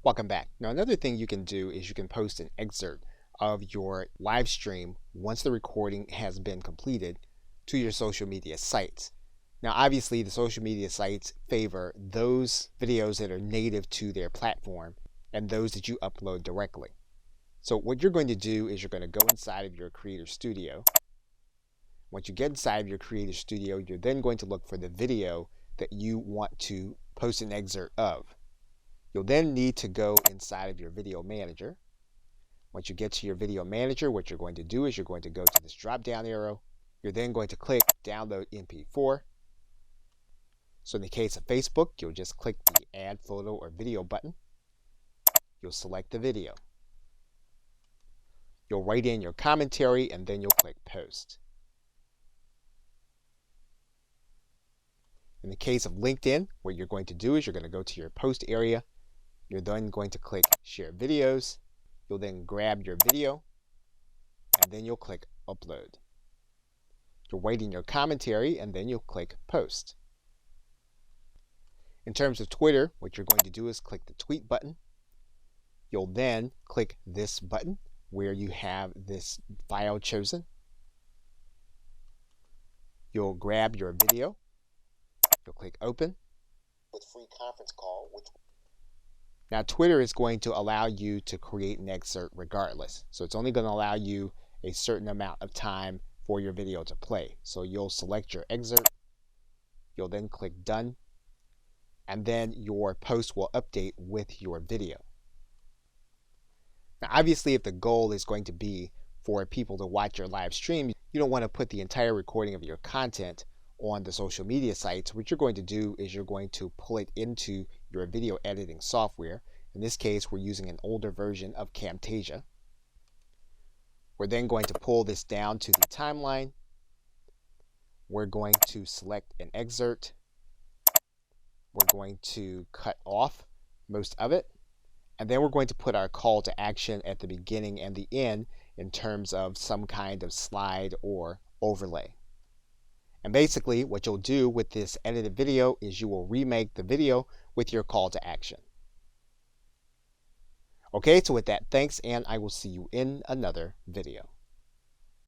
Welcome back. Now another thing you can do is you can post an excerpt of your live stream once the recording has been completed to your social media sites. Now obviously the social media sites favor those videos that are native to their platform and those that you upload directly. So what you're going to do is you're going to go inside of your Creator Studio. Once you get inside of your Creator Studio, you're then going to look for the video that you want to post an excerpt of. You'll then need to go inside of your video manager. Once you get to your video manager, what you're going to do is you're going to go to this drop down arrow. You're then going to click download MP4. So in the case of Facebook, you'll just click the add photo or video button. You'll select the video. You'll write in your commentary and then you'll click post. In the case of LinkedIn, what you're going to do is you're going to go to your post area. You're then going to click share videos. You'll then grab your video and then you'll click upload. You'll write in your commentary and then you'll click post. In terms of Twitter, what you're going to do is click the tweet button. You'll then click this button where you have this file chosen. You'll grab your video. You'll click open with free conference call. Now Twitter is going to allow you to create an excerpt regardless. So it's only going to allow you a certain amount of time for your video to play. So you'll select your excerpt. You'll then click done. And then your post will update with your video. Now obviously if the goal is going to be for people to watch your live stream, you don't want to put the entire recording of your content on the social media sites. What you're going to do is you're going to pull it into your video editing software. In this case, we're using an older version of Camtasia. We're then going to pull this down to the timeline. We're going to select an excerpt. We're going to cut off most of it. And then we're going to put our call to action at the beginning and the end in terms of some kind of slide or overlay. And basically what you'll do with this edited video is you will remake the video with your call to action. Okay, so with that, thanks, and I will see you in another video.